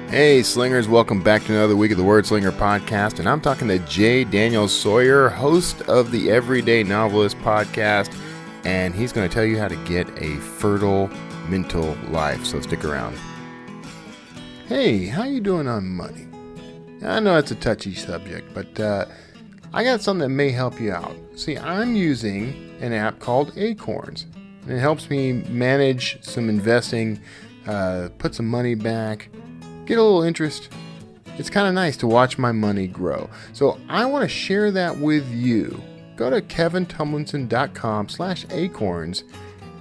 Hey Slingers, welcome back to another week of the Word Slinger podcast, and I'm talking to Jay Daniel Sawyer, host of the Every Day Novelist podcast, and he's going to tell you how to get a fertile mental life, so stick around. Hey, how you doing on money? I know it's a touchy subject, but I got something that may help you out. See, I'm using an app called Acorns, and it helps me manage some investing, put some money back, get a little interest. It's kind of nice to watch my money grow. So I want to share that with you. Go to kevintumlinson.com/acorns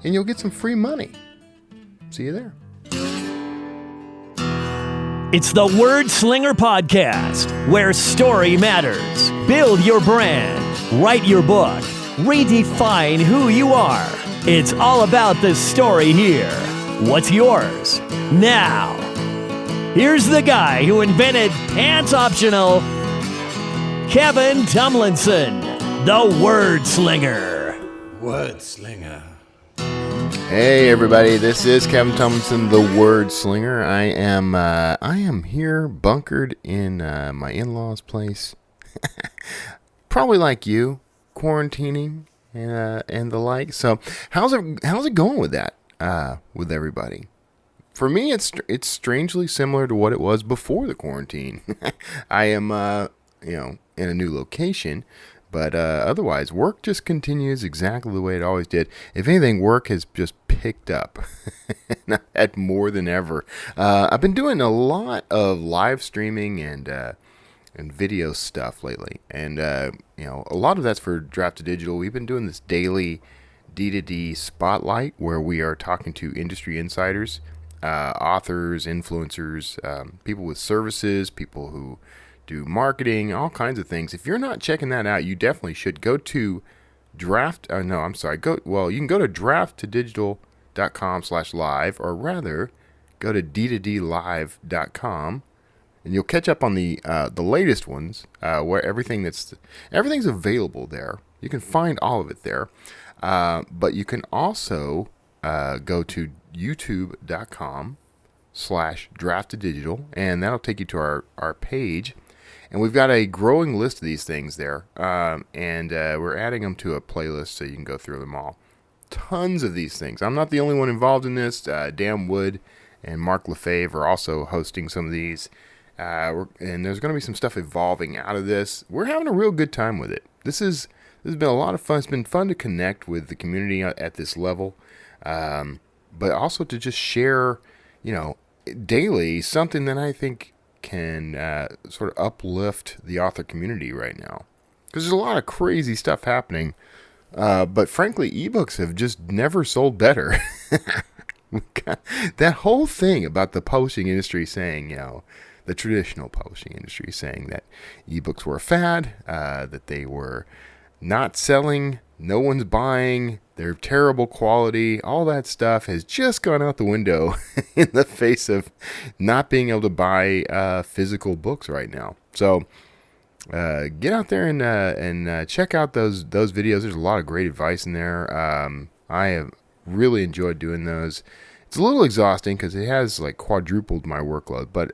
and you'll get some free money. See you there. It's the Word Slinger Podcast, where story matters. Build your brand, write your book, redefine who you are. It's all about the story here. What's yours? Now, here's the guy who invented Pants Optional, Kevin Tumlinson, the Word Slinger. Word Slinger. Hey everybody, this is Kevin Tumlinson, the Word Slinger. I am here bunkered in my in-laws' place. Probably like you, quarantining and the like. So how's it going with that with everybody? For me, it's strangely similar to what it was before the quarantine. I am, in a new location, but otherwise, work just continues exactly the way it always did. If anything, work has just picked up, and I've had more than ever. I've been doing a lot of live streaming and video stuff lately, and a lot of that's for Draft to Digital. We've been doing this daily D2D spotlight where we are talking to industry insiders. Authors, influencers, people with services, people who do marketing, all kinds of things. If you're not checking that out, you definitely should go to you can go to drafttodigital.com/live, or rather go to d2dlive.com, and you'll catch up on the latest ones, where everything's available there. You can find all of it there, but you can also go to youtube.com/drafttodigital, and that'll take you to our page. And we've got a growing list of these things there, and we're adding them to a playlist so you can go through them all. Tons of these things. I'm not the only one involved in this. Dan Wood and Mark Lefebvre are also hosting some of these, and there's going to be some stuff evolving out of this. We're having a real good time with it. This has been a lot of fun. It's been fun to connect with the community at this level. But also to just share, daily something that I think can sort of uplift the author community right now. Because there's a lot of crazy stuff happening. But frankly, ebooks have just never sold better. That whole thing about the publishing industry saying, the traditional publishing industry saying that ebooks were a fad, that they were not selling, no one's buying, they're terrible quality, all that stuff has just gone out the window in the face of not being able to buy physical books right now. So get out there and check out those videos. There's a lot of great advice in there. I have really enjoyed doing those. It's a little exhausting because it has like quadrupled my workload, but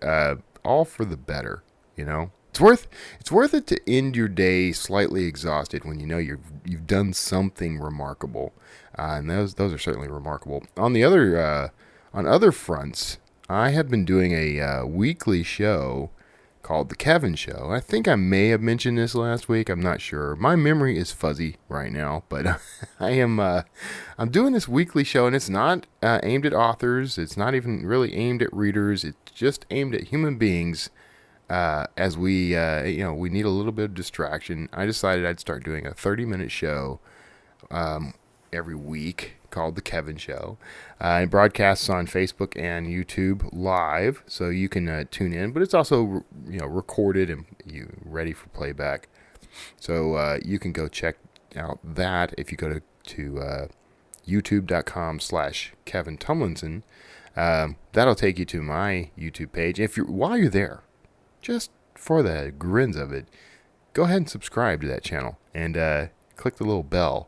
all for the better, It's worth it to end your day slightly exhausted when you've done something remarkable, and those are certainly remarkable. On the other fronts, I have been doing a weekly show called The Kevin Show. I think I may have mentioned this last week. I'm not sure. My memory is fuzzy right now, but I'm doing this weekly show, and it's not aimed at authors. It's not even really aimed at readers. It's just aimed at human beings. As we need a little bit of distraction. I decided I'd start doing a 30-minute show every week called The Kevin Show. It broadcasts on Facebook and YouTube live, so you can tune in. But it's also recorded and ready for playback. So you can go check out that if you go to youtube.com/Kevin Tumlinson. That'll take you to my YouTube page. While you're there, just for the grins of it, go ahead and subscribe to that channel and click the little bell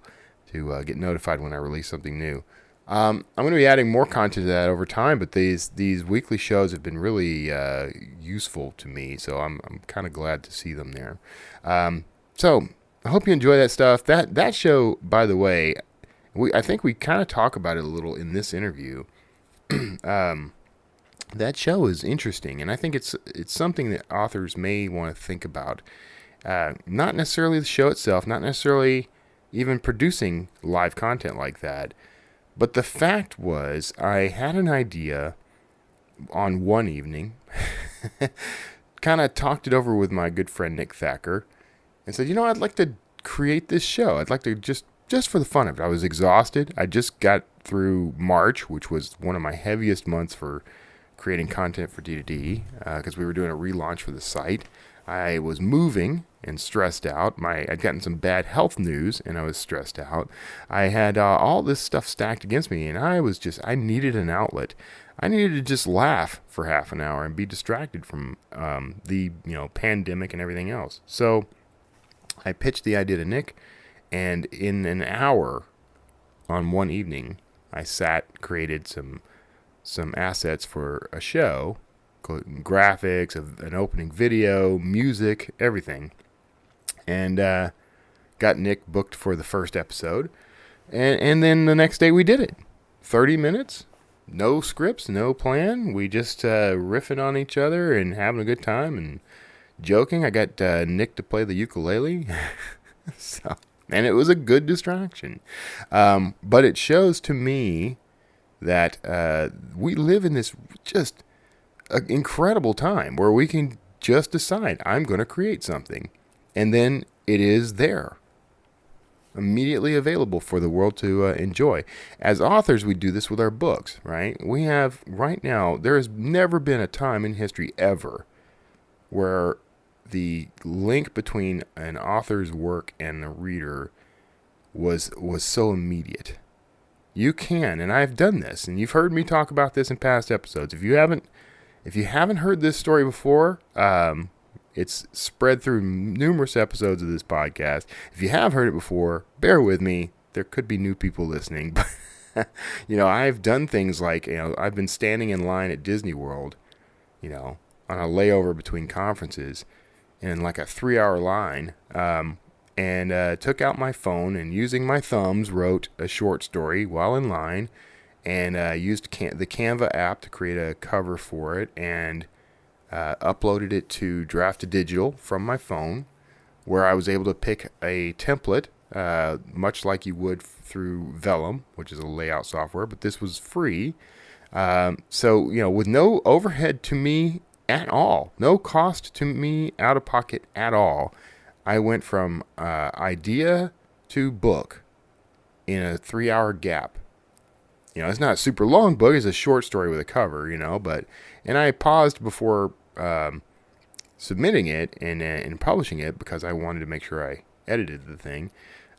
to get notified when I release something new. I'm going to be adding more content to that over time, but these weekly shows have been really useful to me, so I'm kind of glad to see them there. So I hope you enjoy that stuff. That show, by the way, I think we kind of talk about it a little in this interview. That show is interesting, and I think it's something that authors may want to think about. Not necessarily the show itself, not necessarily even producing live content like that. But the fact was, I had an idea on one evening, kind of talked it over with my good friend Nick Thacker, and said, I'd like to create this show. I'd like to just for the fun of it. I was exhausted. I just got through March, which was one of my heaviest months for creating content for D2D, because we were doing a relaunch for the site. I was moving and stressed out. I'd gotten some bad health news, and I was stressed out. I had all this stuff stacked against me, and I needed an outlet. I needed to just laugh for half an hour and be distracted from the pandemic and everything else. So I pitched the idea to Nick, and in an hour on one evening, I created some assets for a show, graphics, an opening video, music, everything, and got Nick booked for the first episode, and then the next day we did it. 30 minutes, no scripts, no plan. We just riffing on each other and having a good time and joking. I got Nick to play the ukulele, and it was a good distraction. But it shows to me that we live in this just an incredible time where we can just decide, I'm going to create something, and then it is there, immediately available for the world to enjoy. As authors, we do this with our books, right? We have, right now, there has never been a time in history ever where the link between an author's work and the reader was so immediate. You can, and I've done this, and you've heard me talk about this in past episodes. If you haven't heard this story before, it's spread through numerous episodes of this podcast. If you have heard it before, bear with me. There could be new people listening, but I've done things like, I've been standing in line at Disney World, on a layover between conferences, in like a 3-hour line, and took out my phone and using my thumbs wrote a short story while in line, and used the Canva app to create a cover for it, and uploaded it to Draft to Digital from my phone, where I was able to pick a template, much like you would through Vellum, which is a layout software, but this was free. So, with no overhead to me at all, no cost to me out of pocket at all, I went from idea to book in a 3-hour gap. It's not a super long book. It's a short story with a cover, and I paused before submitting it and publishing it because I wanted to make sure I edited the thing.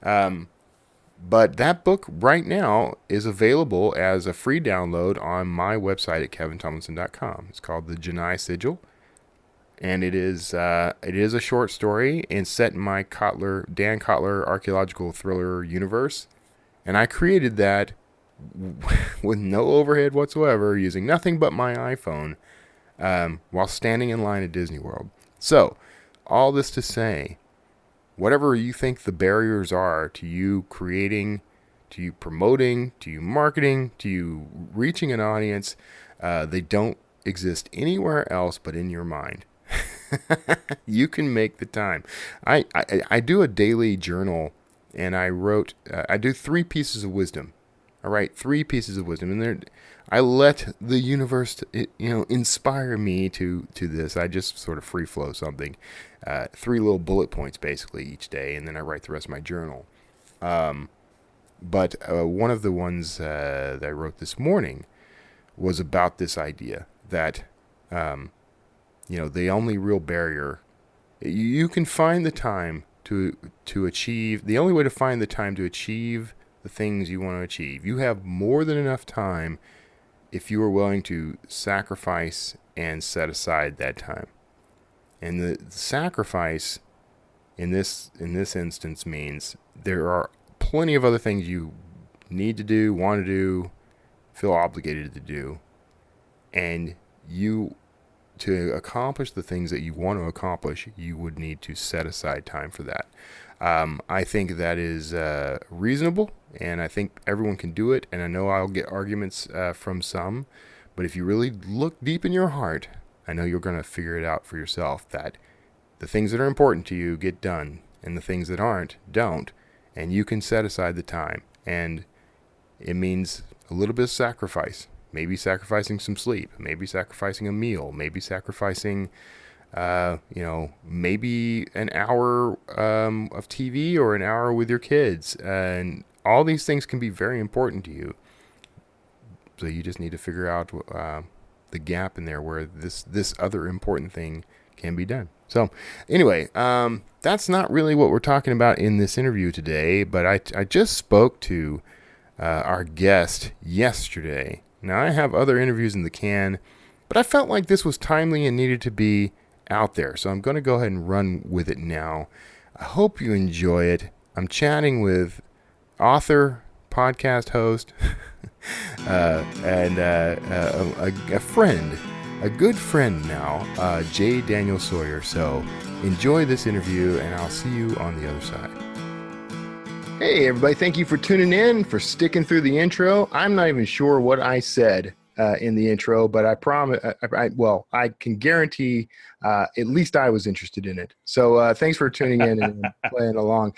But that book right now is available as a free download on my website at kevintumlinson.com. It's called The Janai Sigil, and it is a short story and set in my Dan Kotler archaeological thriller universe, and I created that with no overhead whatsoever, using nothing but my iPhone, while standing in line at Disney World. So, all this to say, whatever you think the barriers are to you creating, to you promoting, to you marketing, to you reaching an audience, they don't exist anywhere else but in your mind. You can make the time. I do a daily journal, and I do 3 pieces of wisdom. I write 3 pieces of wisdom, and I let the universe, inspire me to this. I just sort of free flow something, 3 little bullet points basically each day, and then I write the rest of my journal. But one of the ones that I wrote this morning was about this idea that, the only real barrier, you can find the time to achieve. The only way to find the time to achieve the things you want to achieve. You have more than enough time if you are willing to sacrifice and set aside that time. And the sacrifice in this instance means there are plenty of other things you need to do, want to do, feel obligated to do. And to accomplish the things that you want to accomplish, you would need to set aside time for that. I think that is reasonable, and I think everyone can do it. And I know I'll get arguments from some, but if you really look deep in your heart, I know you're going to figure it out for yourself that the things that are important to you get done, and the things that aren't, don't. And you can set aside the time. And it means a little bit of sacrifice. Maybe sacrificing some sleep. Maybe sacrificing a meal. Maybe sacrificing, maybe an hour of TV or an hour with your kids. And all these things can be very important to you. So you just need to figure out the gap in there where this other important thing can be done. So anyway, that's not really what we're talking about in this interview today, but I just spoke to our guest yesterday. Now, I have other interviews in the can, but I felt like this was timely and needed to be out there, so I'm going to go ahead and run with it now. I hope you enjoy it. I'm chatting with author, podcast host, and a friend, a good friend now, Jay Daniel Sawyer. So enjoy this interview, and I'll see you on the other side. Hey, everybody. Thank you for tuning in, for sticking through the intro. I'm not even sure what I said in the intro, but I promise, I can guarantee at least I was interested in it. So thanks for tuning in and playing along.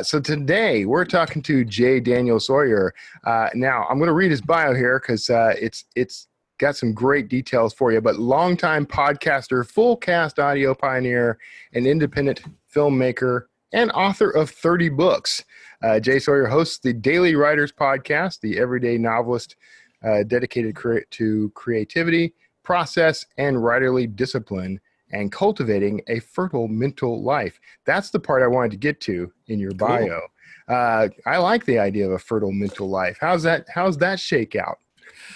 So today we're talking to Jay Daniel Sawyer. Now, I'm going to read his bio here because it's got some great details for you, but longtime podcaster, full cast audio pioneer, an independent filmmaker, and author of 30 books. Jay Sawyer hosts the Daily Writers podcast, the Every Day Novelist, dedicated to creativity, process, and writerly discipline, and cultivating a fertile mental life. That's the part I wanted to get to in your bio. I like the idea of a fertile mental life. How's that shake out?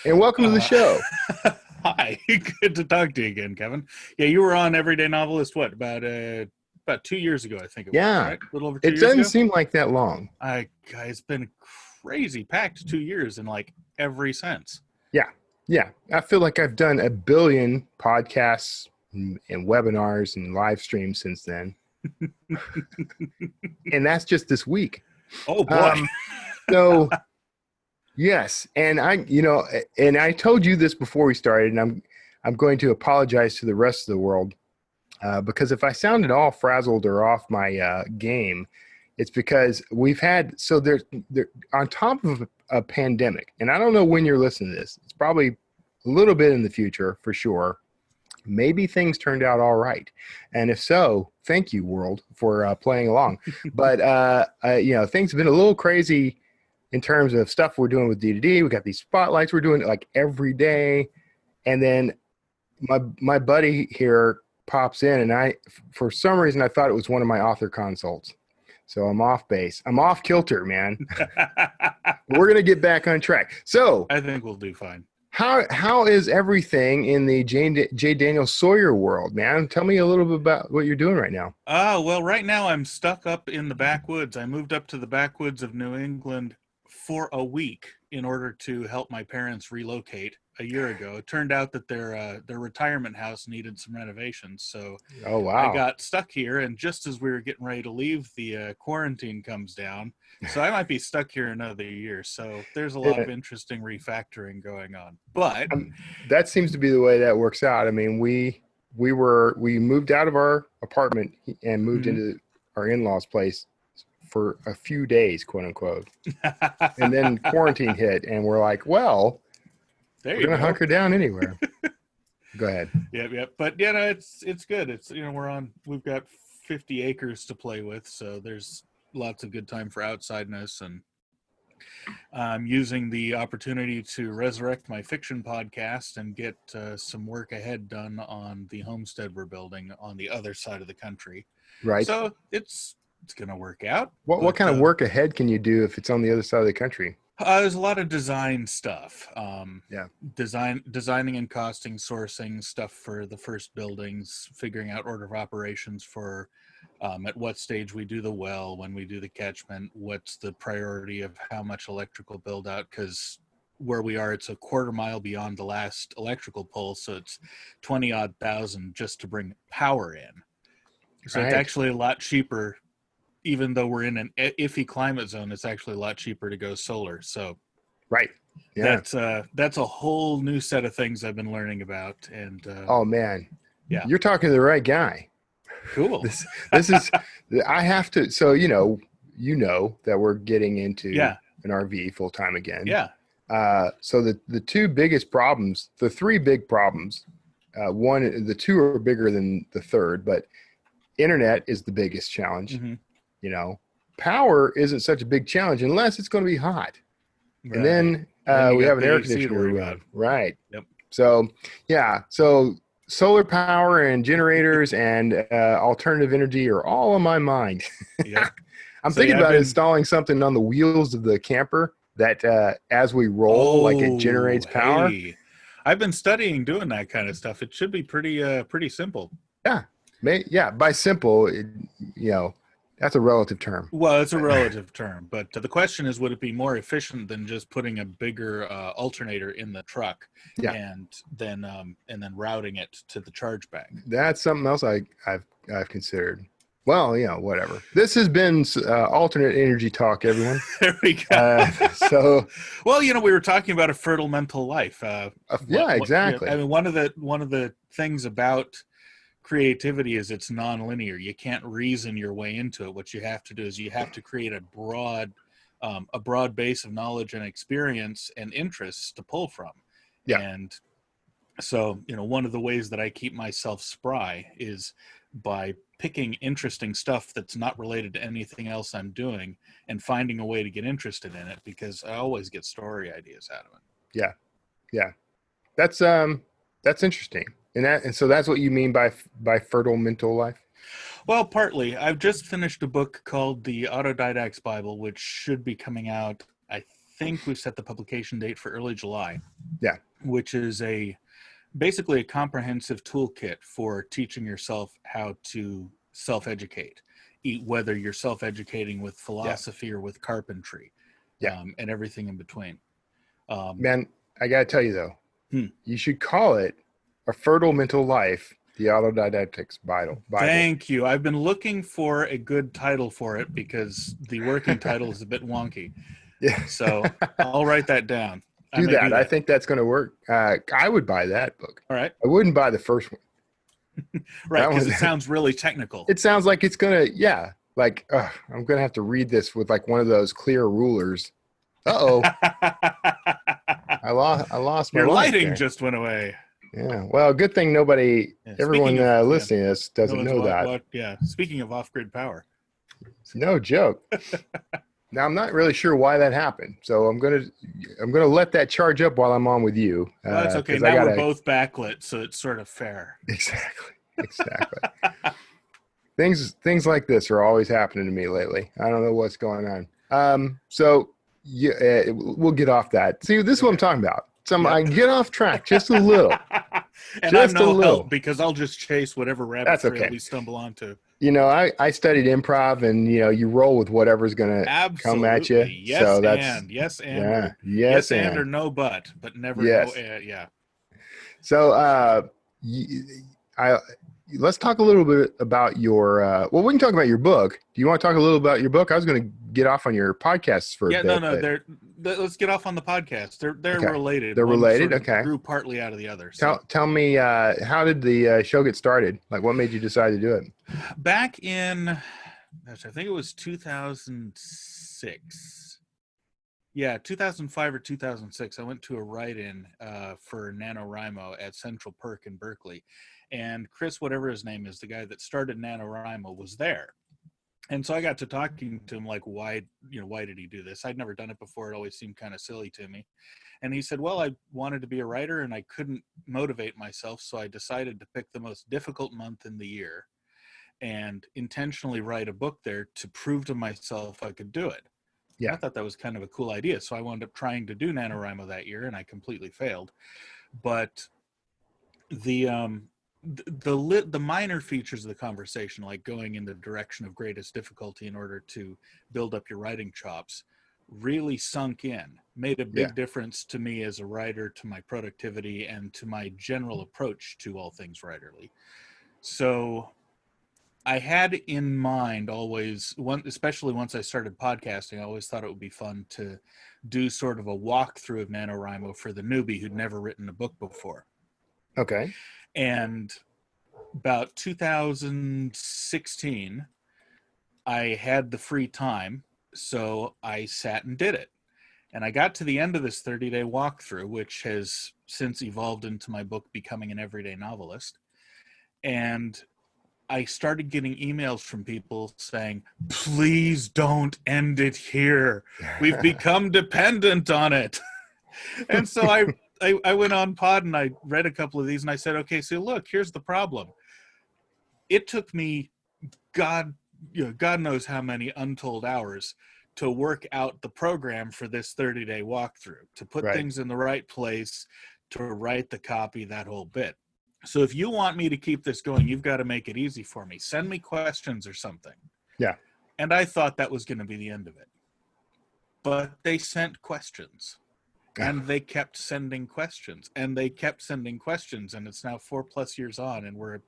And welcome to the show. Hi, good to talk to you again, Kevin. Yeah, you were on Every Day Novelist, what, about 2 years ago, I think it was, right? A little over 2 years ago? It doesn't seem like that long. It's been crazy packed 2 years and like every sense. Yeah. I feel like I've done a billion podcasts and webinars and live streams since then. And that's just this week. Oh, boy. So, yes. And I told you this before we started, and I'm going to apologize to the rest of the world. Because if I sounded all frazzled or off my game, it's because we've had, so they're on top of a pandemic, and I don't know when you're listening to this. It's probably a little bit in the future for sure. Maybe things turned out all right. And if so, thank you, world, for playing along. But, things have been a little crazy in terms of stuff we're doing with D2D. We got these spotlights we're doing like every day. And then my buddy here pops in, and for some reason I thought it was one of my author consults. So I'm off base. I'm off kilter, man. We're going to get back on track. So I think we'll do fine. How is everything in the Jay Daniel Sawyer world, man? Tell me a little bit about what you're doing right now. Well, right now I'm stuck up in the backwoods. I moved up to the backwoods of New England for a week in order to help my parents relocate a year ago. It turned out that their retirement house needed some renovations, so oh wow, I got stuck here. And just as we were getting ready to leave, the quarantine comes down, so I might be stuck here another year. So there's a lot of interesting refactoring going on. But that seems to be the way that works out. I mean, we moved out of our apartment and moved into our in-laws' place for a few days, quote unquote, and then quarantine hit, and we're like, well, we're gonna hunker down anywhere. Go ahead. Yep. But it's good. It's we've got 50 acres to play with, so there's lots of good time for outsideness, and I'm using the opportunity to resurrect my fiction podcast and get some work ahead done on the homestead we're building on the other side of the country. Right. So it's gonna work out. What kind of work ahead can you do if it's on the other side of the country? There's a lot of design stuff. Designing and costing, sourcing stuff for the first buildings, figuring out order of operations for at what stage we do the well, when we do the catchment, what's the priority of how much electrical build out, because where we are, it's a quarter mile beyond the last electrical pole, so it's 20 odd thousand just to bring power in. So it's Right. actually a lot cheaper, even though we're in an iffy climate zone. It's actually a lot cheaper to go solar. So Right. Yeah. that's a whole new set of things I've been learning about. And Oh man, yeah, you're talking to the right guy. cool. This is I have to. So you know that we're getting into Yeah, an RV full time again. yeah. So the two biggest problems, the three big problems, the two are bigger than the third, but internet is the biggest challenge. Mhm. You know, power isn't such a big challenge unless it's going to be hot. Right. And then you we got have an the air AC to conditioner worry room. about. Right. Yep. So, yeah. So solar power and generators and alternative energy are all on my mind. Yep. I'm So, thinking yeah, about installing something on the wheels of the camper that as we roll, like it generates power. Hey, I've been studying doing that kind of stuff. It should be pretty simple. Yeah. Yeah. By simple, that's a relative term. Well, it's a relative term, but the question is, would it be more efficient than just putting a bigger alternator in the truck, Yeah. and then routing it to the charge bag? That's something else I've considered. Well, whatever. This has been alternate energy talk, everyone. There we go. So, well, we were talking about a fertile mental life. yeah, exactly. I mean, one of the things about creativity is it's non-linear. You can't reason your way into it. What you have to do is you have to create a broad base of knowledge and experience and interests to pull from. Yeah. And so, one of the ways that I keep myself spry is by picking interesting stuff that's not related to anything else I'm doing and finding a way to get interested in it, because I always get story ideas out of it. Yeah. That's interesting. And so that's what you mean by fertile mental life? Well, partly. I've just finished a book called The Autodidact's Bible, which should be coming out. I think we've set the publication date for early July. Yeah. Which is basically a comprehensive toolkit for teaching yourself how to self-educate, whether you're self-educating with philosophy or with carpentry, and everything in between. Man, I got to tell you though, you should call it A Fertile Mental Life, the Autodidact's Bible. Thank you. I've been looking for a good title for it because the working title is a bit wonky. Yeah. So I'll write that down. Do that. I think that's going to work. I would buy that book. All right. I wouldn't buy the first one. Right, because it sounds really technical. It sounds like it's going to, I'm going to have to read this with like one of those clear rulers. Uh-oh. I lost my Your lighting there. just went away. Yeah. Well, good thing everyone listening to this doesn't know that. Speaking of off-grid power. No joke. Now I'm not really sure why that happened, so I'm gonna let that charge up while I'm on with you. Well, that's okay. Now we're both backlit, so it's sort of fair. Exactly. Things like this are always happening to me lately. I don't know what's going on. So we'll get off that. See, this is what I'm talking about. I can get off track just a little. And just I'm no help because I'll just chase whatever rabbit trail we stumble onto. I studied improv, and you roll with whatever's going to come at you. Yes, so yes, and or no but never yes. No. Yeah. So let's talk a little bit about your. Well, we can talk about your book. Do you want to talk a little about your book? I was going to get off on your podcasts for a bit. No. Let's get off on the podcast. They're okay. related. They're related. Sort of okay. Grew partly out of the other. So. Tell me, how did the show get started? Like, what made you decide to do it? Back in, I think it was 2006. Yeah, 2005 or 2006. I went to a write-in for NaNoWriMo at Central Perk in Berkeley, and Chris, whatever his name is, the guy that started NaNoWriMo, was there. And so I got to talking to him, like, why did he do this? I'd never done it before. It always seemed kind of silly to me. And he said, well, I wanted to be a writer and I couldn't motivate myself. So I decided to pick the most difficult month in the year and intentionally write a book there to prove to myself I could do it. Yeah. I thought that was kind of a cool idea. So I wound up trying to do NaNoWriMo that year and I completely failed. But the minor features of the conversation, like going in the direction of greatest difficulty in order to build up your writing chops, really sunk in, made a Yeah. big difference to me as a writer, to my productivity, and to my general approach to all things writerly. So I had in mind always, especially once I started podcasting, I always thought it would be fun to do sort of a walkthrough of NaNoWriMo for the newbie who'd never written a book before. Okay. And about 2016, I had the free time, so I sat and did it. And I got to the end of this 30-day walkthrough, which has since evolved into my book, Becoming an Everyday Novelist. And I started getting emails from people saying, please don't end it here. We've become dependent on it. And so I went on pod and I read a couple of these and I said, okay, so look, here's the problem. It took me God knows how many untold hours to work out the program for this 30-day walkthrough, to put Right. things in the right place, to write the copy, that whole bit. So if you want me to keep this going, you've got to make it easy for me. Send me questions or something. Yeah. And I thought that was going to be the end of it. But they sent questions. And they kept sending questions. And they kept sending questions. And it's now 4+ years on, and we're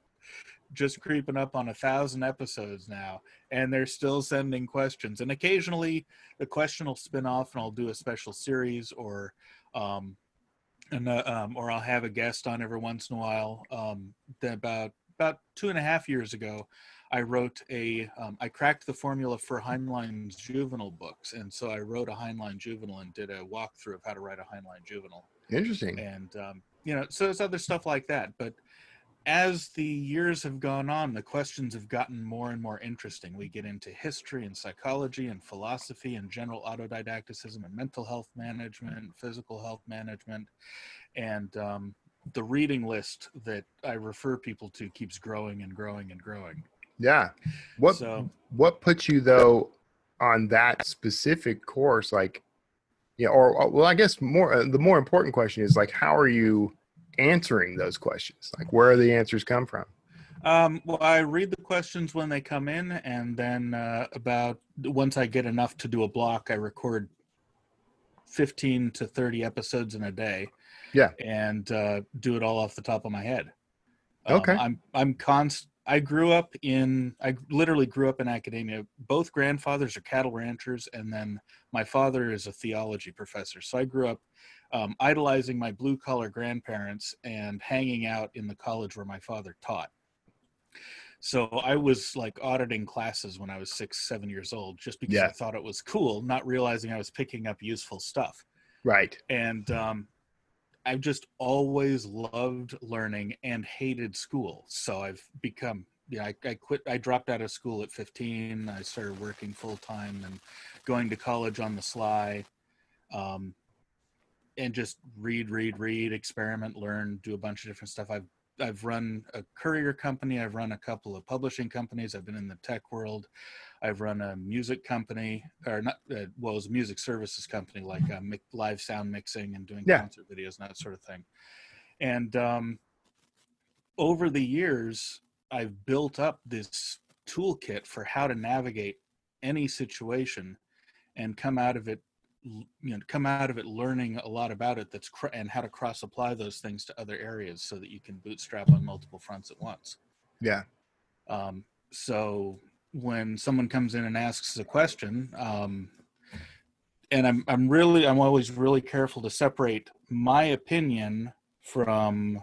just creeping up on 1,000 episodes now, and they're still sending questions. And occasionally the question will spin off and I'll do a special series, or I'll have a guest on every once in a while. About 2.5 years ago, I wrote I cracked the formula for Heinlein's juvenile books. And so I wrote a Heinlein juvenile and did a walkthrough of how to write a Heinlein juvenile. Interesting. And, so there's other stuff like that. But as the years have gone on, the questions have gotten more and more interesting. We get into history and psychology and philosophy and general autodidacticism and mental health management, physical health management. And the reading list that I refer people to keeps growing and growing and growing. Yeah. What puts you though on that specific course? Like, yeah, well, I guess the more important question is like, how are you answering those questions? Like, where are the answers come from? Well, I read the questions when they come in, and then once I get enough to do a block, I record 15 to 30 episodes in a day. Yeah. And do it all off the top of my head. Okay. I literally grew up in academia. Both grandfathers are cattle ranchers, and then my father is a theology professor. So I grew up idolizing my blue-collar grandparents and hanging out in the college where my father taught. So I was like auditing classes when I was 6-7 years old, just because I thought it was cool, not realizing I was picking up useful stuff. Right. And I've just always loved learning and hated school. So I've become, I dropped out of school at 15. I started working full time and going to college on the sly. And just read, experiment, learn, do a bunch of different stuff. I've run a courier company. I've run a couple of publishing companies. I've been in the tech world. I've run a music company, or not, it was a music services company, like live sound mixing and doing concert videos and that sort of thing. And over the years, I've built up this toolkit for how to navigate any situation and come out of it learning a lot about it, and how to cross apply those things to other areas so that you can bootstrap on multiple fronts at once. Yeah. So when someone comes in and asks a question, and I'm always really careful to separate my opinion from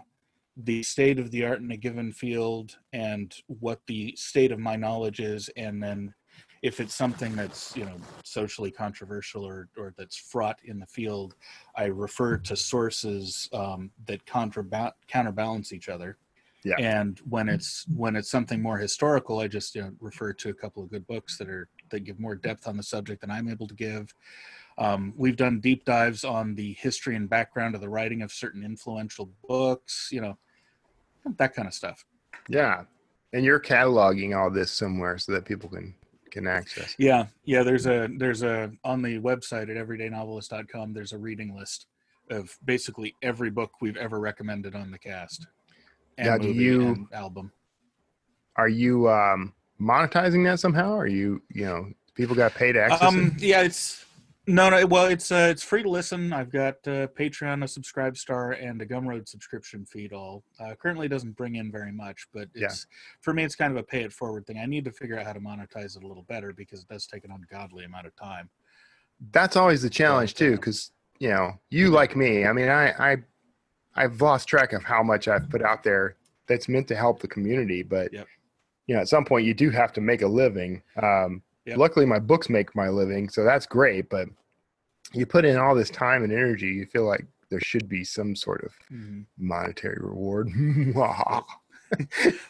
the state of the art in a given field and what the state of my knowledge is, and then if it's something that's socially controversial or that's fraught in the field, I refer to sources that counterbalance each other. Yeah. And when it's something more historical, I just refer to a couple of good books that give more depth on the subject than I'm able to give. We've done deep dives on the history and background of the writing of certain influential books, that kind of stuff. Yeah. And you're cataloging all this somewhere so that people can access. Yeah. There's a on the website at everydaynovelist.com, there's a reading list of basically every book we've ever recommended on the cast. And now, movie and album. Are you monetizing that somehow? Are you people got paid to access it? Yeah, No. Well, it's free to listen. I've got Patreon, a Subscribe Star, and a Gumroad subscription feed. All currently doesn't bring in very much, but Yeah. it's for me. It's kind of a pay it forward thing. I need to figure out how to monetize it a little better because it does take an ungodly amount of time. That's always the challenge But, too, because you like me. I mean, I've lost track of how much I've put out there that's meant to help the community, but Yep. at some point you do have to make a living. Yep. Luckily, my books make my living, so that's great. But you put in all this time and energy, you feel like there should be some sort of monetary reward.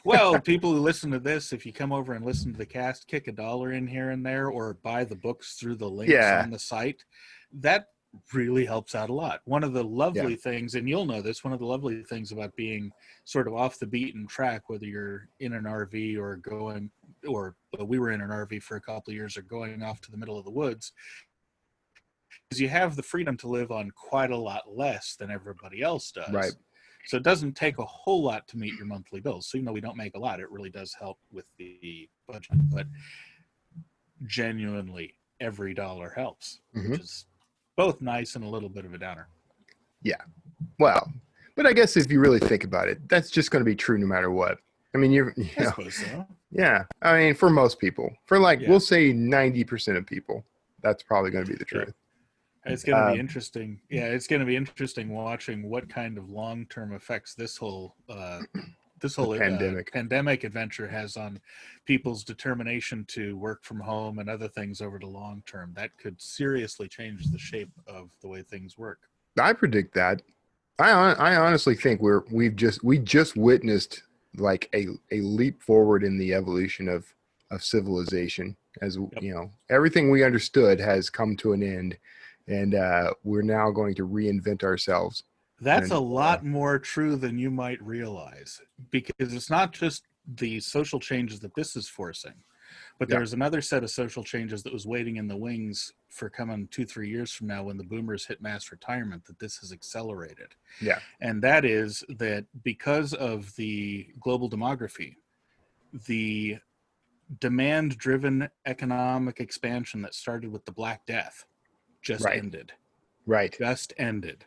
Well, people who listen to this, if you come over and listen to the cast, kick $1 in here and there, or buy the books through the links on the site, that really helps out a lot. One of the lovely things, and you'll know this, one of the lovely things about being sort of off the beaten track, whether you're in an RV or going, or we were in an RV for a couple of years or going off to the middle of the woods, is you have the freedom to live on quite a lot less than everybody else does. Right. So it doesn't take a whole lot to meet your monthly bills. So even though we don't make a lot, it really does help with the budget. But genuinely, every dollar helps, which is both nice and a little bit of a downer. Yeah. Well, but I guess if you really think about it, that's just going to be true no matter what. I mean, I suppose so. Yeah. I mean, for most people, for we'll say 90% of people, that's probably going to be the truth. It's going to be interesting. Yeah, it's going to be interesting watching what kind of long-term effects this whole pandemic adventure has on people's determination to work from home and other things over the long term. That could seriously change the shape of the way things work. I predict that. I honestly think we just witnessed like a leap forward in the evolution of civilization. As everything we understood has come to an end. And we're now going to reinvent ourselves. That's a lot more true than you might realize, because it's not just the social changes that this is forcing, but there's another set of social changes that was waiting in the wings for coming 2-3 years from now when the boomers hit mass retirement, that this has accelerated. Yeah. And that is that because of the global demography, the demand-driven economic expansion that started with the Black Death just ended. Right. Just ended.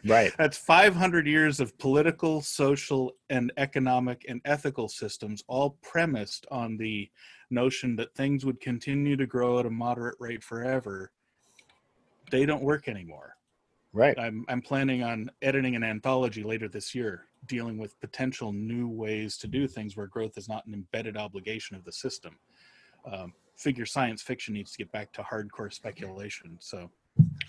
Right. That's 500 years of political, social, and economic and ethical systems, all premised on the notion that things would continue to grow at a moderate rate forever. They don't work anymore. Right. I'm planning on editing an anthology later this year dealing with potential new ways to do things where growth is not an embedded obligation of the system. Figure science fiction needs to get back to hardcore speculation. So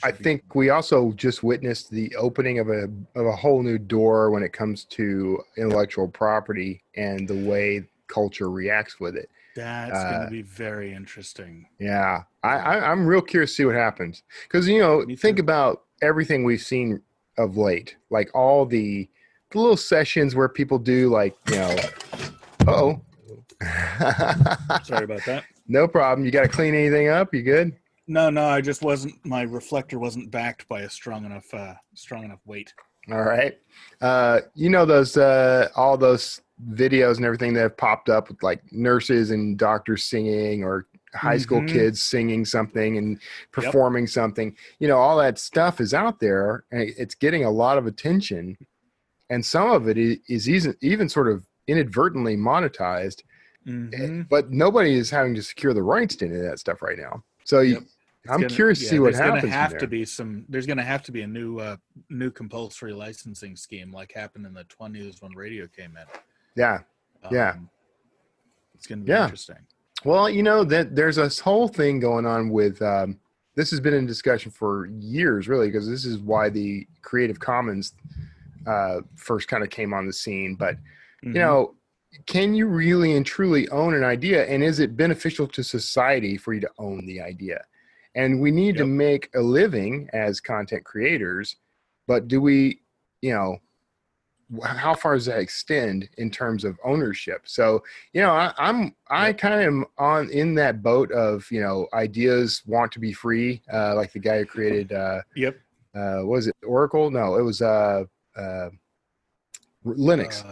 I think we also just witnessed the opening of a whole new door when it comes to intellectual property and the way culture reacts with it. That's going to be very interesting. Yeah. I'm real curious to see what happens. Because, think about everything we've seen of late, like all the little sessions where people do uh-oh. Sorry about that. No problem. You got to clean anything up? You good? No, I just wasn't. My reflector wasn't backed by a strong enough weight. All right. Those all those videos and everything that have popped up with like nurses and doctors singing or high school kids singing something and performing something. All that stuff is out there and it's getting a lot of attention, and some of it is even sort of inadvertently monetized. But nobody is having to secure the rights to any of that stuff right now. So I'm curious to see what happens. There's going to have to be a new compulsory licensing scheme like happened in the 20s when radio came in. Yeah. It's going to be interesting. Well, there's this whole thing going on with this has been in discussion for years, really, because this is why the Creative Commons first kind of came on the scene. But, can you really and truly own an idea? And is it beneficial to society for you to own the idea? And we need to make a living as content creators, but do we, how far does that extend in terms of ownership? So, I kind of in that boat of, ideas want to be free. Like the guy who created, was it Oracle? No, it was, Linux,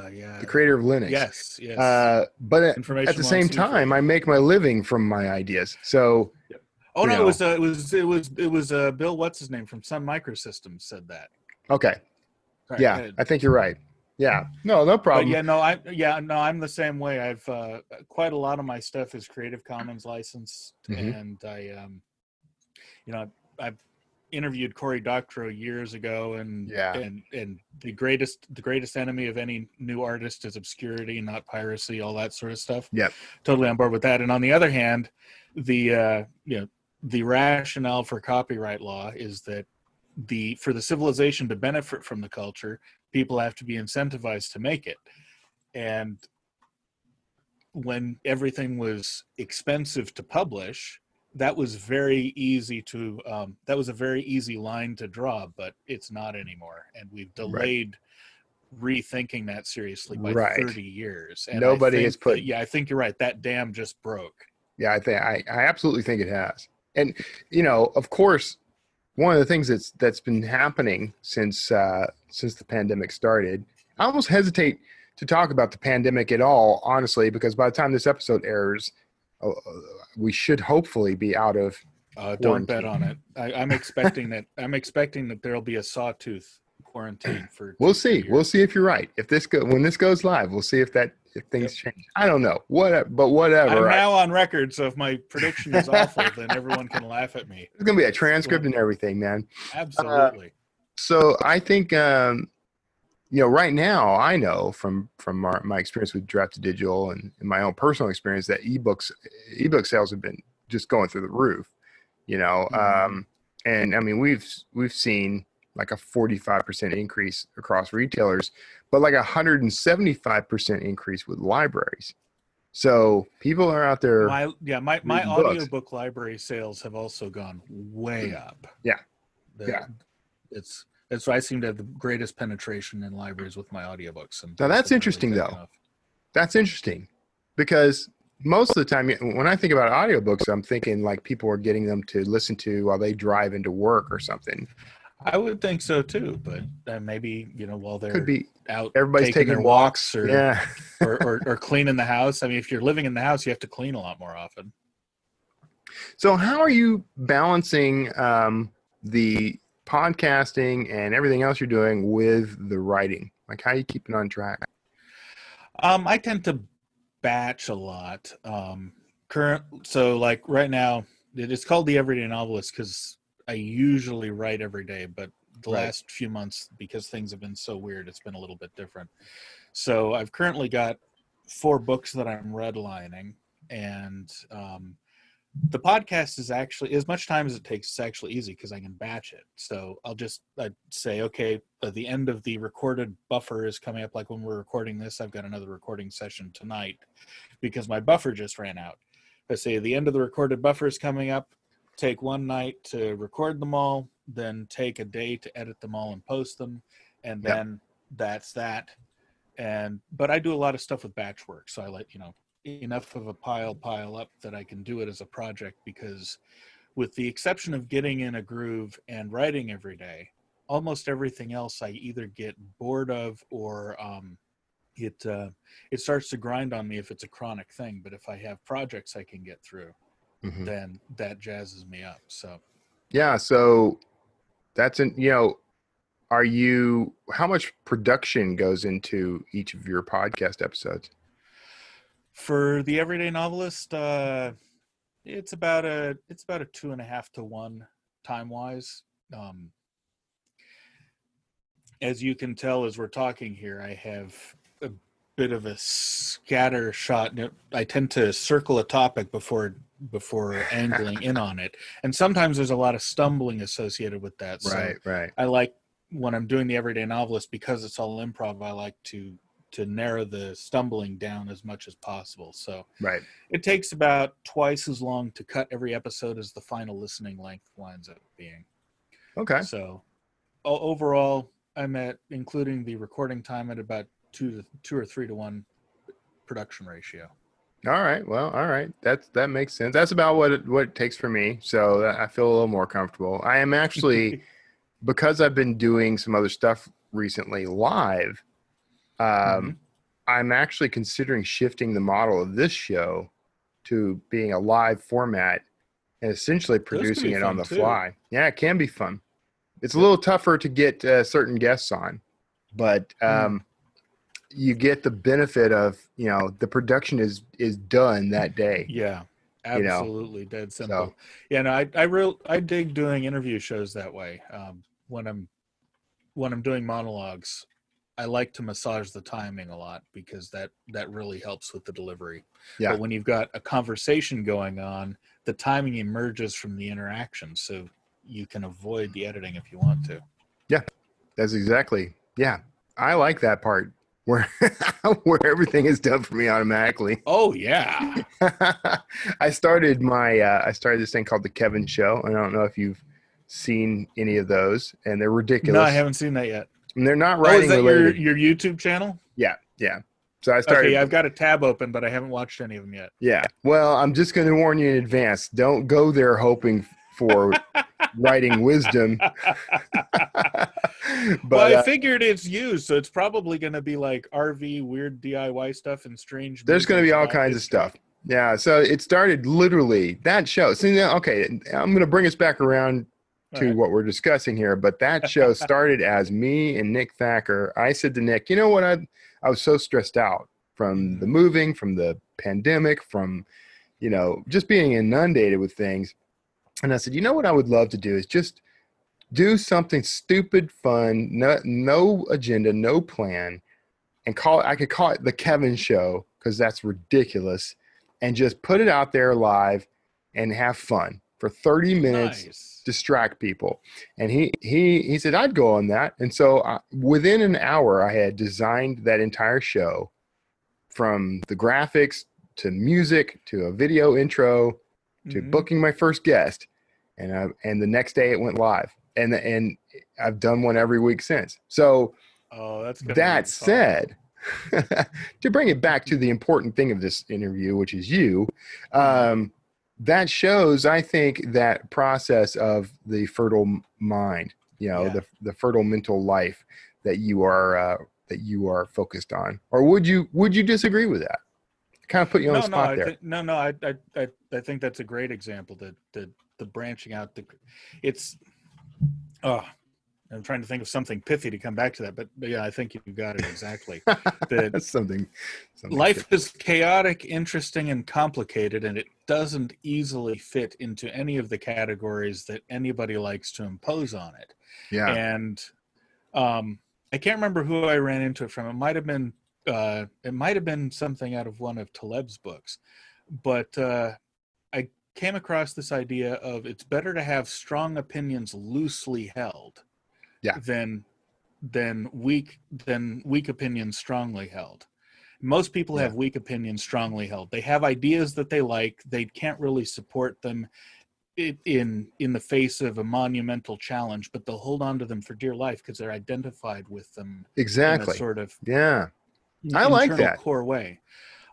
the creator of Linux. Yes. But at the same time, I make my living from my ideas. So Oh You no, know. it was Bill, what's his name from Sun Microsystems said that. Okay. Sorry, go Yeah, ahead. I think you're right. Yeah. No But problem. I'm the same way. I've quite a lot of my stuff is Creative Commons licensed, Hmm. and you know, I've interviewed Cory Doctorow years ago, Yeah. and the greatest enemy of any new artist is obscurity, not piracy, all that sort of stuff. Yep. Totally on board with that. And on the other hand, the rationale for copyright law is that for the civilization to benefit from the culture, people have to be incentivized to make it. And when everything was expensive to publish, that was very easy to that was a very easy line to draw, but it's not anymore, and we've Right. delayed rethinking that seriously by Right. 30 years. And I Nobody has think put. I think you're right, that dam just broke. Yeah, I absolutely think it has. And of course, one of the things that's been happening since the pandemic started, I almost hesitate to talk about the pandemic at all, honestly, because by the time this episode airs, we should hopefully be out of Don't bet quarantine. on it. I'm expecting that there'll be a sawtooth quarantine for We'll 2-3 see. years. We'll see if you're right. If when this goes live, we'll see if things change. I don't know. Whatever. I'm now on record, so if my prediction is awful, then everyone can laugh at me. There's gonna be a transcript and everything, man. Absolutely. So I think right now I know from my experience with Draft to Digital and my own personal experience that ebook sales have been just going through the roof. And I mean we've seen like a 45% increase across retailers, but like 175% increase with libraries. So people are out there. My reading audiobook library sales have also gone way up. Yeah. It's I seem to have the greatest penetration in libraries with my audiobooks. And Now that's interesting though. That's interesting because most of the time when I think about audiobooks, I'm thinking like people are getting them to listen to while they drive into work or something. I would think so too, but maybe while they're Could be out, everybody's taking their walks or yeah. or cleaning the house. I mean, if you're living in the house, you have to clean a lot more often. So how are you balancing the podcasting and everything else you're doing with the writing? Like how are you keeping on track? I tend to batch a lot. So like right now, it's called the Everyday Novelist because I usually write every day, but the last few months, because things have been so weird, it's been a little bit different. So I've currently got 4 books that I'm redlining, and the podcast is actually, as much time as it takes, it's actually easy because I can batch it. So I'd say, okay, the end of the recorded buffer is coming up. Like when we're recording this, I've got another recording session tonight because my buffer just ran out. I say the end of the recorded buffer is coming up. Take one night to record them all, then take a day to edit them all and post them, and then that's that. But I do a lot of stuff with batch work, so I let enough of a pile up that I can do it as a project, because with the exception of getting in a groove and writing every day, almost everything else I either get bored of or it starts to grind on me if it's a chronic thing. But if I have projects I can get through, then that jazzes me up. So that's how much production goes into each of your podcast episodes? For the Everyday Novelist, it's about a 2.5 to 1 time wise. As you can tell, as we're talking here, I have a bit of a scatter shot. I tend to circle a topic before angling in on it, and sometimes there's a lot of stumbling associated with that. Right. I like, when I'm doing the Everyday Novelist, because it's all improv, I like to narrow the stumbling down as much as possible. So it takes about twice as long to cut every episode as the final listening length winds up being. Okay. So overall, I'm at, including the recording time, at about 2 or 3 to 1 production ratio. All right. Well, all right. That makes sense. That's about what it takes for me. So I feel a little more comfortable. I am actually, because I've been doing some other stuff recently live, I'm actually considering shifting the model of this show to being a live format and essentially Those can producing be it on fun the too. fly. Yeah, it can be fun. It's a little tougher to get certain guests on, but you get the benefit of, the production is done that day, Yeah, you know. absolutely, dead So simple. Yeah, no, I dig doing interview shows that way. When I'm doing monologues, I like to massage the timing a lot because that really helps with the delivery. yeah, But when you've got a conversation going on, the timing emerges from the interaction, so you can avoid the editing if you want to. yeah, that's exactly. Yeah, I like that part where where everything is done for me automatically. Oh yeah. I started this thing called the Kevin Show, and I don't know if you've seen any of those, and they're No, I ridiculous, haven't seen that yet. and they're not Oh, is writing that your related. your YouTube channel? Yeah, yeah. So I Okay, started. I've got a tab open, but I haven't watched any of them yet. Yeah. Well, I'm just going to warn you in advance. Don't go there hoping for writing wisdom. Well, But I figured it's you, so it's probably going to be like RV, weird DIY stuff, and strange there's going to be musings all about kinds of history. stuff. Yeah. So it started literally that show. So now, okay, I'm going to bring us back around All to right. what we're discussing here. But that show started as me and Nick Thacker. I said to Nick, you know what? I was so stressed out from the Mhm. moving, from the pandemic, from, just being inundated with things. And I said, you know what I would love to do is just do something stupid, fun, no agenda, no plan, and I could call it the Kevin Show because that's ridiculous, and just put it out there live and have fun for 30 minutes, Nice. distract people. And he said I'd go on that. And so within an hour, I had designed that entire show from the graphics to music to a video intro to Hmm. booking my first guest, and the next day it went live, and I've done one every week since. So Oh, that's going to be that fun. said, to bring it back to the important thing of this interview, which is you, Mhm. that shows, I think, that process of the fertile mind, Yeah. the fertile mental life that you are focused on. Or would you disagree with that? Kind of put you on the No, no, spot I there. think no, no, I think that's a great example. The branching out. It's oh, I'm trying to think of something pithy to come back to that, but yeah, I think you got it exactly. The That's something life good. is chaotic, interesting, and complicated, and it doesn't easily fit into any of the categories that anybody likes to impose on it. Yeah. And I can't remember who I ran into it from. It might have been something out of one of Taleb's books, but I came across this idea of it's better to have strong opinions loosely held Yeah. than weak opinions strongly held. Most people Yeah. have weak opinions strongly held. They have ideas that they like. They can't really support them in the face of a monumental challenge, but they'll hold on to them for dear life because they're identified with them in a Exactly. sort of Yeah. I like internal that. core way.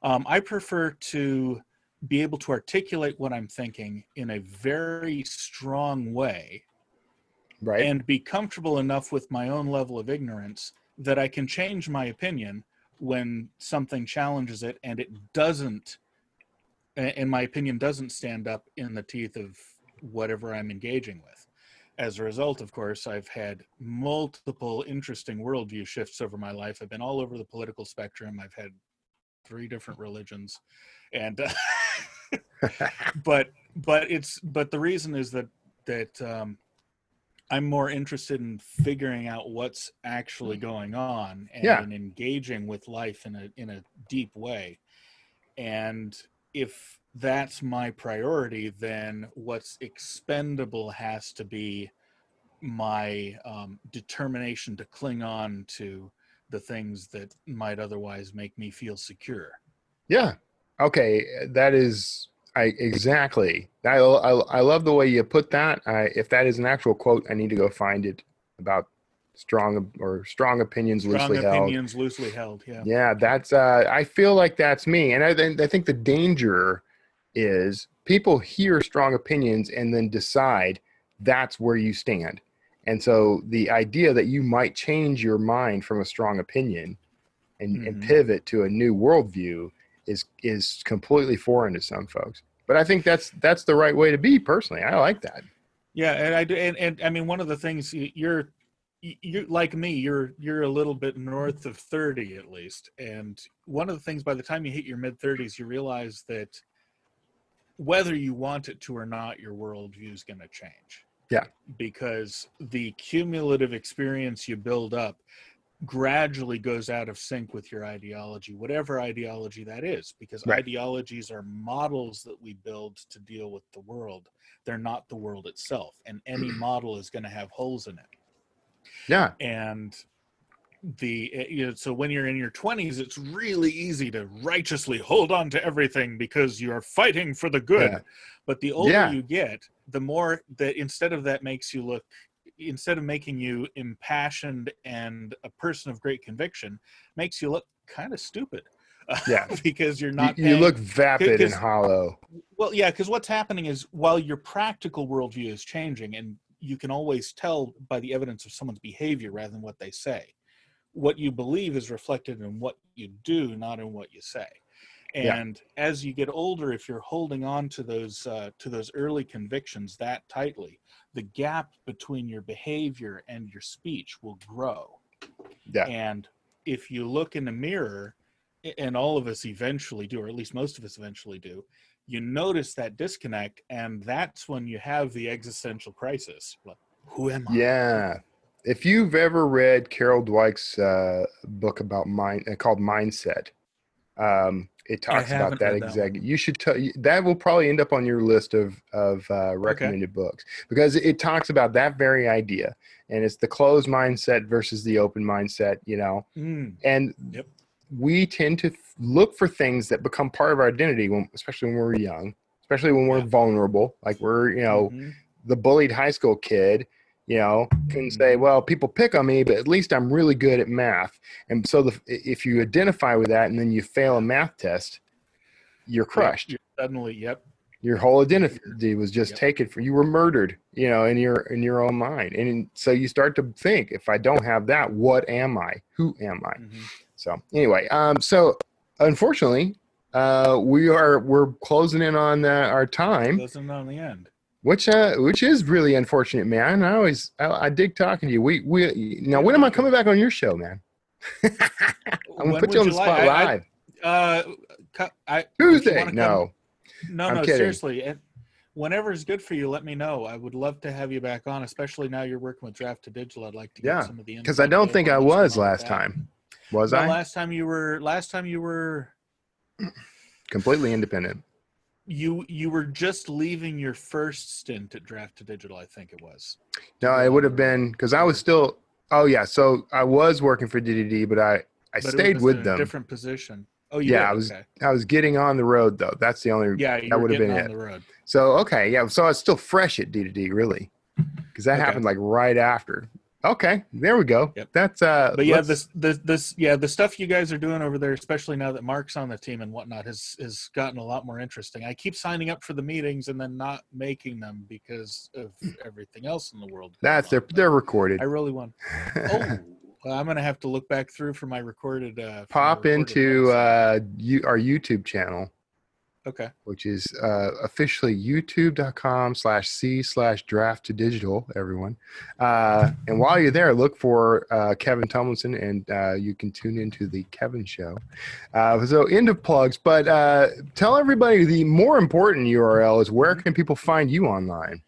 I prefer to be able to articulate what I'm thinking in a very strong way Right. and be comfortable enough with my own level of ignorance that I can change my opinion when something challenges it and it doesn't, and my opinion doesn't stand up in the teeth of whatever I'm engaging with. As a result, of course, I've had multiple interesting worldview shifts over my life. I've been all over the political spectrum. I've had 3 different religions, and but the reason is that I'm more interested in figuring out what's actually going on and Yeah. in engaging with life in a deep way. And if that's my priority, then what's expendable has to be my determination to cling on to the things that might otherwise make me feel secure. Yeah. Okay. That is exactly. I love the way you put that. If that is an actual quote, I need to go find it about strong opinions Strong loosely held. opinions loosely held. Yeah. Yeah. That's, I feel like that's me. And I think the danger is people hear strong opinions and then decide that's where you stand. And so the idea that you might change your mind from a strong opinion and Mm-hmm. pivot to a new worldview is completely foreign to some folks. But I think that's the right way to be personally. I like that. Yeah, and I do, and I mean, one of the things you're like me, you're a little bit north of 30 at least, and one of the things by the time you hit your mid 30s, you realize that whether you want it to or not, your worldview is going to change. Yeah, because the cumulative experience you build up gradually goes out of sync with your ideology, whatever ideology that is, because right. ideologies are models that we build to deal with the world. They're not the world itself, and any model is going to have holes in it. Yeah. And so when you're in your 20s, it's really easy to righteously hold on to everything because you are fighting for the good. Yeah. But the older you get, the more that instead of making you impassioned and a person of great conviction, makes you look kind of stupid. Yeah. Because you're not you look vapid and hollow. Well, yeah, because what's happening is while your practical worldview is changing, and you can always tell by the evidence of someone's behavior rather than what they say, what you believe is reflected in what you do, not in what you say. And as you get older, if you're holding on to those early convictions that tightly, the gap between your behavior and your speech will grow. Yeah. And if you look in the mirror, and all of us eventually do, or at least most of us eventually do, you notice that disconnect, and that's when you have the existential crisis. Like, who am I? Yeah. If you've ever read Carol Dweck's book about called Mindset, it talks about that exactly. You should that will probably end up on your list of recommended books, because it talks about that very idea, and it's the closed mindset versus the open mindset, and we tend to look for things that become part of our identity, especially when we're young, especially when we're vulnerable, like we're the bullied high school kid. Can say, well, people pick on me, but at least I'm really good at math. And so if you identify with that and then you fail a math test, you're crushed. You're suddenly, your whole identity was just taken you were murdered, in your own mind. And so you start to think, if I don't have that, what am I? Who am I? So anyway, so unfortunately, we're closing in on our time. Closing on the end. Which is really unfortunate, man. I dig talking to you. We now, when am I coming back on your show, man? I'm gonna put you on the spot live. Tuesday. No, seriously. And whenever is good for you, let me know. I would love to have you back on, especially now you're working with Draft to Digital. I'd like to get some of the because I don't think I was last time. Was I? Last time you were completely independent. You were just leaving your first stint at Draft to Digital, I think it was. No, it would have been because I was still. Oh yeah, so I was working for DDD, but I stayed with them. Different position. Oh yeah, I was getting on the road though. That's the only. Yeah, that would have been on it. the road. So so I was still fresh at DDD, really, because that happened like right after. Okay, there we go. Yep. That's But yeah, the stuff you guys are doing over there, especially now that Mark's on the team and whatnot, has gotten a lot more interesting. I keep signing up for the meetings and then not making them because of everything else in the world. They're recorded. I really want. Well, I'm gonna have to look back through for my recorded. Pop into our YouTube channel. Okay. Which is officially youtube.com/c/draft to digital, everyone. And while you're there, look for Kevin Tumlinson, and you can tune into the Kevin Show. So end of plugs, but tell everybody the more important URL is where can people find you online?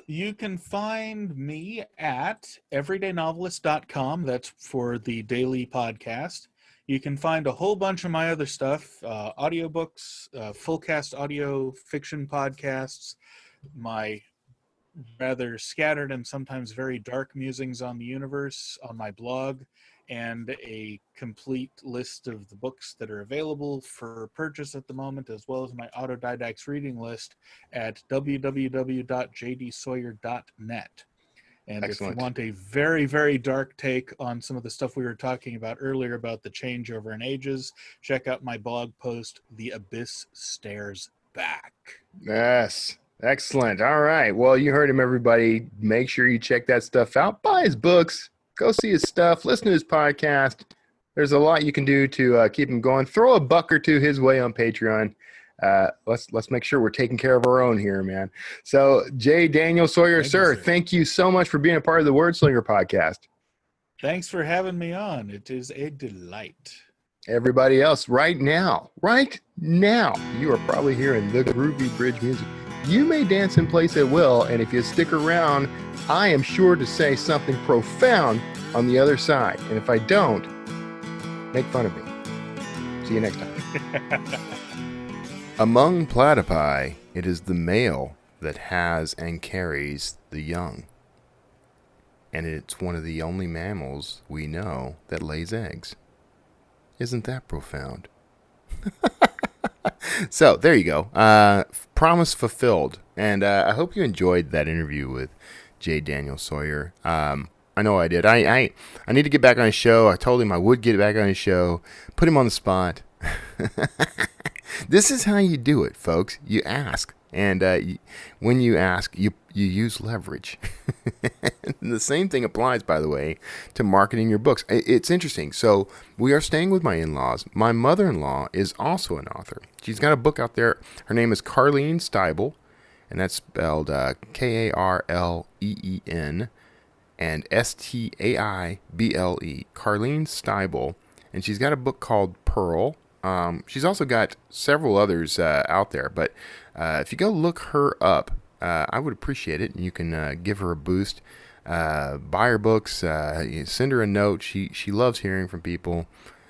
You can find me at everydaynovelist.com. That's for the daily podcast. You can find a whole bunch of my other stuff, audiobooks, full cast audio fiction podcasts, my rather scattered and sometimes very dark musings on the universe on my blog, and a complete list of the books that are available for purchase at the moment, as well as my autodidacts reading list at www.jdsawyer.net. And Excellent. If you want a very, very dark take on some of the stuff we were talking about earlier about the changeover in ages, check out my blog post, The Abyss Stares Back. Yes. Excellent. All right. Well, you heard him, everybody. Make sure you check that stuff out. Buy his books. Go see his stuff. Listen to his podcast. There's a lot you can do to keep him going. Throw a buck or two his way on Patreon. Let's make sure we're taking care of our own here, man. So, Jay Daniel Sawyer, Thank you, sir, sir. thank you so much for being a part of the Wordslinger podcast. Thanks for having me on. It is a delight. Everybody else, right now, you are probably hearing the groovy bridge music. You may dance in place at will, and if you stick around, I am sure to say something profound on the other side. And if I don't, make fun of me. See you next time. Among platypi, it is the male that has and carries the young. And it's one of the only mammals we know that lays eggs. Isn't that profound? So, there you go. Promise fulfilled. And I hope you enjoyed that interview with Jay Daniel Sawyer. I know I did. I need to get back on his show. I told him I would get back on his show. Put him on the spot. This is how you do it, folks. You ask. And when you ask, you use leverage. And the same thing applies, by the way, to marketing your books. It's interesting. So we are staying with my in-laws. My mother-in-law is also an author. She's got a book out there. Her name is Carleen Steibel, and that's spelled Karleen and Staible. Carleen Steibel. And she's got a book called Pearl. She's also got several others out there, but if you go look her up, I would appreciate it. You can give her a boost, buy her books, send her a note. She loves hearing from people,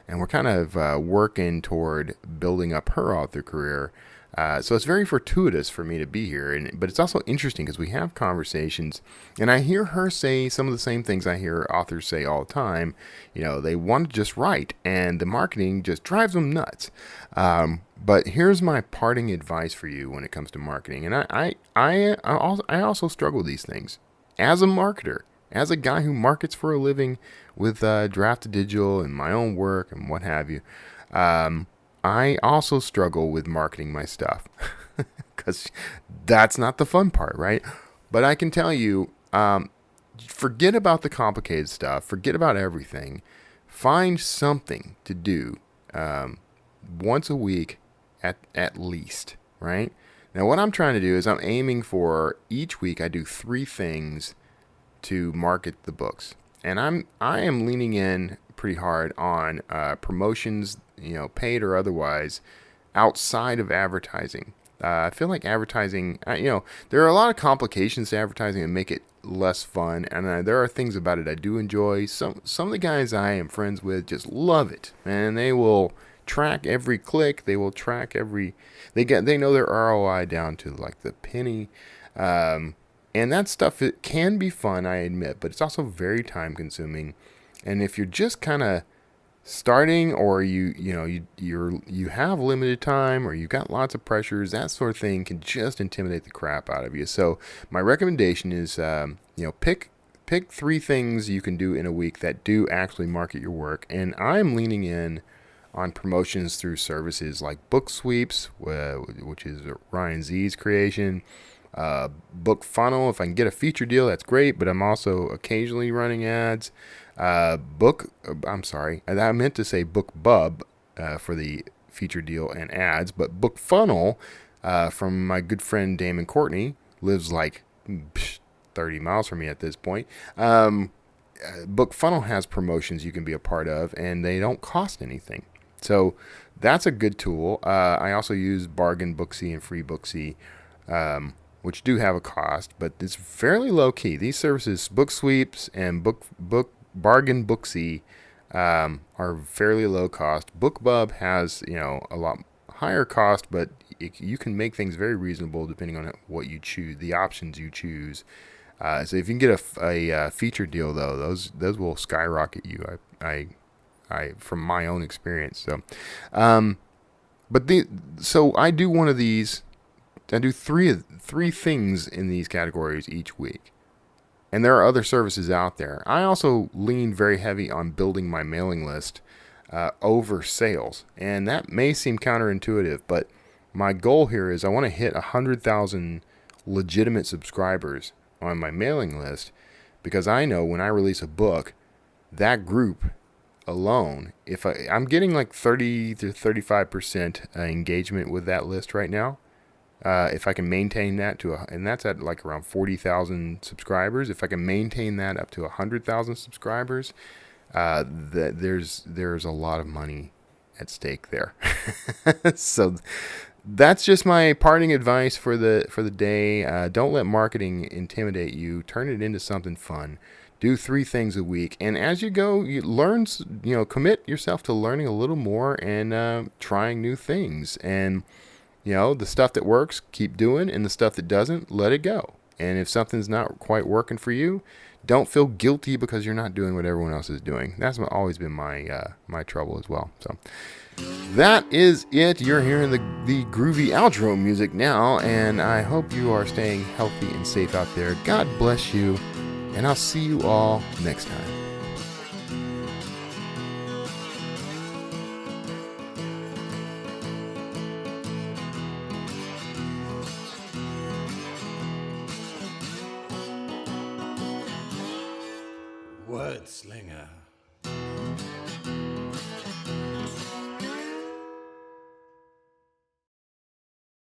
and we're kind of working toward building up her author career. So it's very fortuitous for me to be here, but it's also interesting because we have conversations, and I hear her say some of the same things I hear authors say all the time. You know, they want to just write, and the marketing just drives them nuts. But here's my parting advice for you when it comes to marketing, and I also struggle with these things as a marketer, as a guy who markets for a living with Draft to Digital and my own work and what have you. I also struggle with marketing my stuff because that's not the fun part, right? But I can tell you, forget about the complicated stuff. Forget about everything. Find something to do once a week at least, right? Now, what I'm trying to do is I'm aiming for each week I do 3 things to market the books. And I am leaning in pretty hard on promotions, paid or otherwise, outside of advertising. I feel like advertising, there are a lot of complications to advertising that make it less fun, and there are things about it I do enjoy. Some of the guys I am friends with just love it, and they will track every click. They will track they know their ROI down to like the penny. And that stuff, it can be fun, I admit, but it's also very time consuming. And if you're just kind of starting, or you have limited time, or you've got lots of pressures, that sort of thing can just intimidate the crap out of you. So my recommendation is, pick 3 things you can do in a week that do actually market your work. And I'm leaning in on promotions through services like Book Sweeps, which is Ryan Z's creation. Book Funnel, if I can get a feature deal, that's great, but I'm also occasionally running ads. I meant to say Book Bub for the feature deal and ads, but Book Funnel from my good friend Damon Courtney, lives like 30 miles from me at this point. Book Funnel has promotions you can be a part of, and they don't cost anything. So that's a good tool. I also use Bargain Booksy and Free Booksy, which do have a cost, but it's fairly low key. These services, Book Sweeps and Bargain Booksy, are fairly low cost. BookBub has, a lot higher cost, but you can make things very reasonable depending on what you choose, the options you choose. So if you can get a feature deal, though, those will skyrocket you. I from my own experience. So, so I do one of these. I do three things in these categories each week. And there are other services out there. I also lean very heavy on building my mailing list over sales. And that may seem counterintuitive, but my goal here is I want to hit 100,000 legitimate subscribers on my mailing list, because I know when I release a book, that group alone, if I'm getting like 30 to 35% engagement with that list right now. If I can maintain that and that's at like around 40,000 subscribers. If I can maintain that up to 100,000 subscribers, there's a lot of money at stake there. So that's just my parting advice for the day. Don't let marketing intimidate you. Turn it into something fun. Do 3 things a week, and as you go, you learn. Commit yourself to learning a little more and trying new things. And the stuff that works, keep doing, and the stuff that doesn't, let it go. And if something's not quite working for you, don't feel guilty because you're not doing what everyone else is doing. That's always been my trouble as well. So that is it. You're hearing the groovy outro music now, and I hope you are staying healthy and safe out there. God bless you, and I'll see you all next time. Word slinger.